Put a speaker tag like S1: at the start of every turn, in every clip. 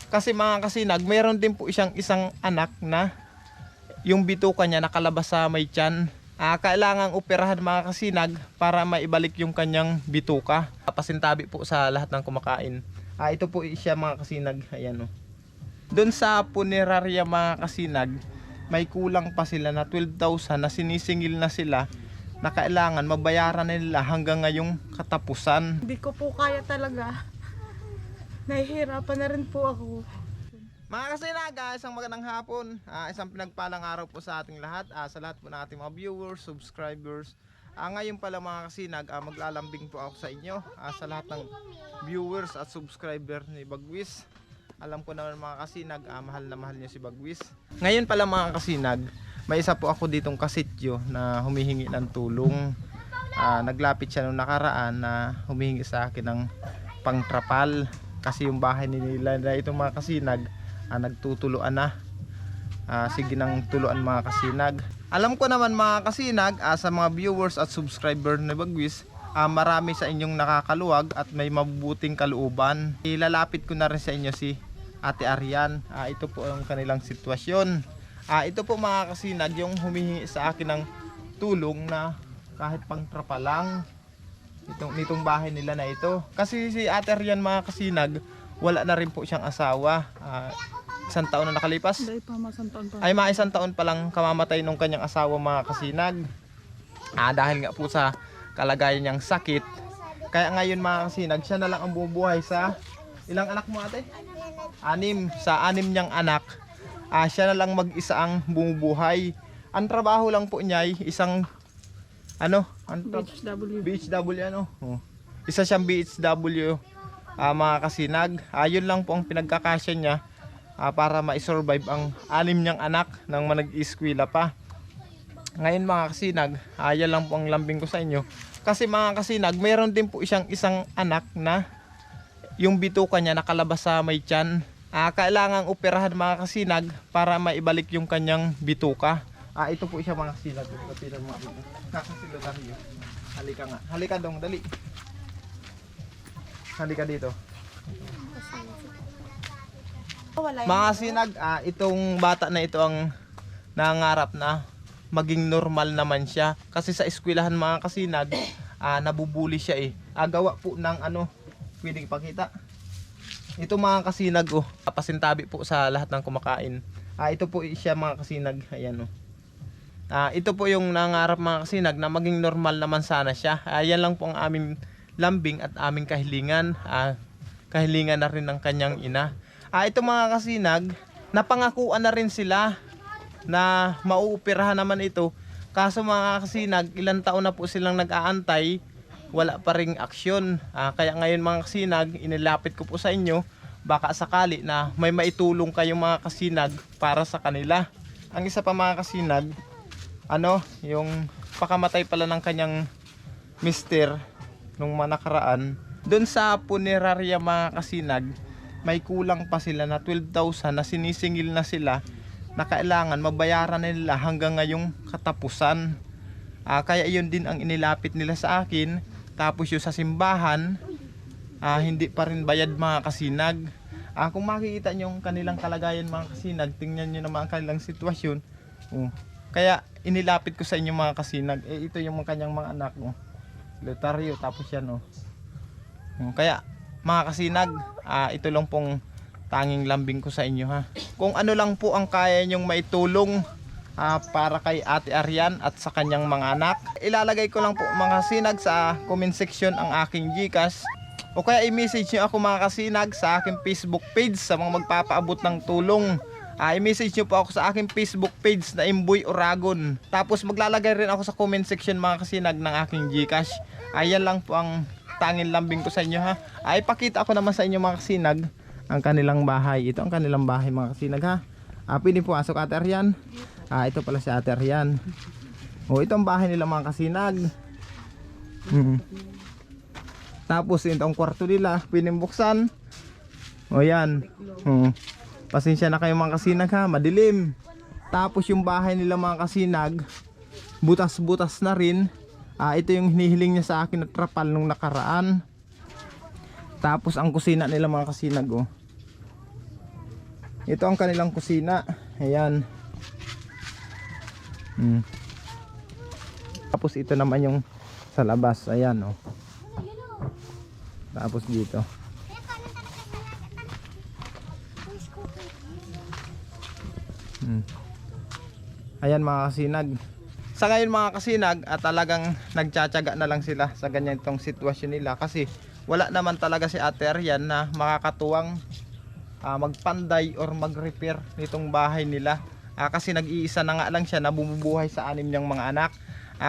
S1: Kasi mga kasinag, meron din po isang anak na yung bituka niya nakalabas sa may tiyan. Kailangang operahan mga kasinag para maibalik yung kanyang bituka. Pasintabi po sa lahat ng kumakain. Ito po siya mga kasinag. Ayan o. Doon sa punerarya mga kasinag, may kulang pa sila na 12,000 na sinisingil na sila na kailangan mabayaran nila hanggang ngayong katapusan.
S2: Hindi ko po kaya talaga. Nahihirapan na rin po ako.
S1: Mga kasinaga, isang magandang hapon, isang pinagpalang araw po sa ating lahat, sa lahat po ng ating mga viewers, subscribers. Ngayon pala mga kasinag, maglalambing po ako sa inyo, sa lahat ng viewers at subscriber ni Bagwis. Alam ko naman mga kasinag, mahal na mahal niyo si Bagwis. Ngayon pala mga kasinag, may isa po ako ditong kasityo na humihingi ng tulong. Naglapit siya nung nakaraan na humihingi sa akin ng pangtrapal. Kasi yung bahay nila na itong mga kasinag, nagtutuluan na. Sige nang tuluan mga kasinag. Alam ko naman mga kasinag, sa mga viewers at subscriber ni Bagwis, marami sa inyong nakakaluwag at may mabubuting kalooban. Ilalapit ko na rin sa inyo si Ate Arian. Ito po ang kanilang sitwasyon. Ito po mga kasinag yung humihingi sa akin ng tulong na kahit pang trapa lang nitong bahay nila na ito. Kasi si Ate Arian mga kasinag, wala na rin po siyang asawa. Isang taon na nakalipas.
S2: Hindi pa, isang taon pa.
S1: Ay mga isang taon pa lang kamamatay nung kanyang asawa mga kasinag. Dahil nga po sa kalagayan niyang sakit. Kaya ngayon mga kasinag, siya na lang ang bumubuhay sa ilang anak mo ate? 6. Sa 6 niyang anak, siya na lang mag-isa ang bumubuhay. Ang trabaho lang po niya ay isang BHW Isa siyang BHW mga kasinag. Yun lang po ang pinagkakasya niya para ma-survive ang 6 niyang anak nang manag-eskwela pa. Ngayon mga kasinag, yan lang po ang lambing ko sa inyo. Kasi mga kasinag, meron din po isang anak na yung bituka niya nakalabas sa may tiyan. Kailangang operahan mga kasinag para maibalik yung kanyang bituka. Ito po siya mga kasinag. Kapilan mo dito. Kakasilo tayo. Halika nga. Halika dong, dali. Halika dito. Mga kasinag, itong bata na ito ang nangarap na maging normal naman siya. Kasi sa eskwelahan mga kasinag, nabubuli siya eh. Gawa po ng pwedeng ipakita. Ito mga kasinag pasintabi po sa lahat ng kumakain. Ito po siya mga kasinag. Ayan ito po yung nangarap mga kasinag na maging normal naman sana siya. Yan lang po ang aming lambing at aming kahilingan. Kahilingan na rin ng kanyang ina. Ito mga kasinag, napangakuan na rin sila na mauupirahan naman ito. Kaso mga kasinag, ilang taon na po silang nag-aantay, wala pa ring aksyon. Kaya ngayon mga kasinag, inilapit ko po sa inyo, baka sakali na may maitulong kayong mga kasinag para sa kanila. Ang isa pa mga kasinag, yung pakamatay pala ng kanyang mister nung nakaraan. Doon sa punerarya mga kasinag, may kulang pa sila na 12,000 na sinisingil na sila na kailangan mabayaran nila hanggang ngayong katapusan. Kaya yun din ang inilapit nila sa akin. Tapos yung sa simbahan, hindi pa rin bayad mga kasinag. Kung makikita nyo yung kanilang kalagayan mga kasinag, tingnan nyo naman ang kanilang sitwasyon. Kaya inilapit ko sa inyo mga kasinag. Ito yung kanyang mga anak. Lotaryo, tapos yan. Kaya mga kasinag, ito lang pong tanging lambing ko sa inyo ha. Kung ano lang po ang kaya nyong maitulong para kay Ate Arian at sa kanyang mga anak, ilalagay ko lang po mga kasinag sa comment section ang aking GCash. O kaya i-message nyo ako mga kasinag sa aking Facebook page sa mga magpapaabot ng tulong. I-message nyo po ako sa aking Facebook page na Imboy Oragon. Tapos maglalagay rin ako sa comment section mga kasinag ng aking GCash. Ayan lang po ang tanging lambing ko sa inyo ha. Ipakita ko naman sa inyo mga kasinag ang kanilang bahay. Ito ang kanilang bahay mga kasinag ha. Pwede po asok Ate Arian. Ito pala si Ate Arian. Ito ang bahay nila mga kasinag. Tapos ito ang kwarto nila. Pwede buksan. Yan. Pasensya na kayo mga kasinag ha, madilim. Tapos yung bahay nila mga kasinag, butas-butas na rin. Ito yung hinihiling niya sa akin na trapal nung nakaraan. Tapos ang kusina nila mga kasinag Ito ang kanilang kusina. Ayan. Tapos ito naman yung sa labas. Ayan, oh. Tapos dito. Ayan mga kasinag. Sa ngayon mga kasinag, talagang nagtsatsaga na lang sila sa ganyang sitwasyon nila kasi wala naman talaga si Ate Arian na makakatuwang magpanday or mag-repair nitong bahay nila. Kasi nag-iisa na nga lang siya na bumubuhay sa 6 niyang mga anak.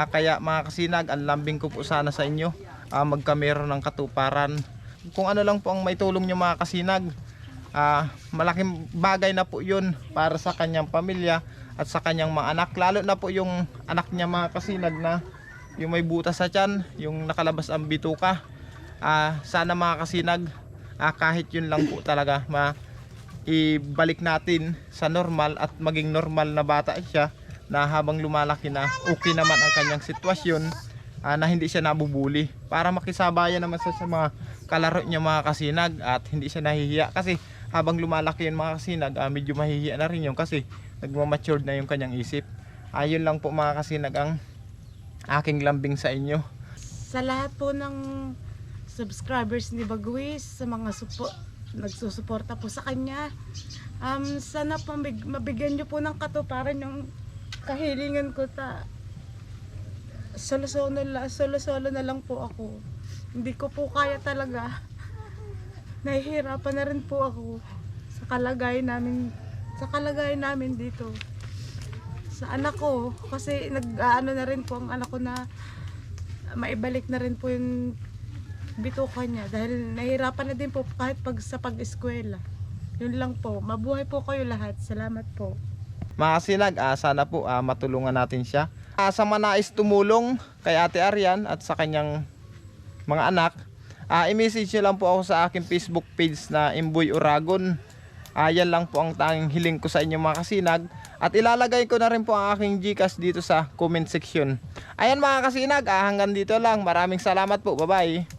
S1: Kaya mga kasinag, ang lambing ko po sana sa inyo, magkameron ng katuparan. Kung ano lang po ang may tulong niyo mga kasinag, malaking bagay na po yun para sa kanyang pamilya at sa kanyang mga anak. Lalo na po yung anak niya mga kasinag na yung may butas sa tiyan, yung nakalabas ang bituka. Sana mga kasinag, kahit yun lang po talaga ibalik natin sa normal at maging normal na bata siya, na habang lumalaki na okay naman ang kanyang sitwasyon, na hindi siya nabubuli, para makisabayan naman sa mga kalaro niya mga kasinag at hindi siya nahihiya. Kasi habang lumalaki yun mga kasinag, medyo mahihiya na rin yun kasi nagmamature na yung kanyang isip. Ayun lang po mga kasinag ang aking lambing sa inyo.
S2: Sa lahat po ng subscribers ni Bagwis, sa mga nagsusuporta po sa kanya, sana po mabigyan nyo po ng katuparan yung kahilingan ko. Solo na lang po ako. Hindi ko po kaya talaga. Nahihirapan na rin po ako sa kalagayan namin dito sa anak ko, kasi nag-aano na rin po ang anak ko na maibalik na rin po yung bituka niya dahil nahihirapan na din po kahit sa pag-eskwela. Yun lang po. Mabuhay po kayo lahat. Salamat po.
S1: Mga kasinag, sana po matulungan natin siya. Sa manais tumulong kay Ate Arian at sa kanyang mga anak, i-message nyo lang po ako sa aking Facebook page na Imboy Uragon. Yan lang po ang tanging hiling ko sa inyo mga kasinag. At ilalagay ko na rin po ang aking GCash dito sa comment section. Ayan mga kasinag, hanggang dito lang. Maraming salamat po. Bye bye.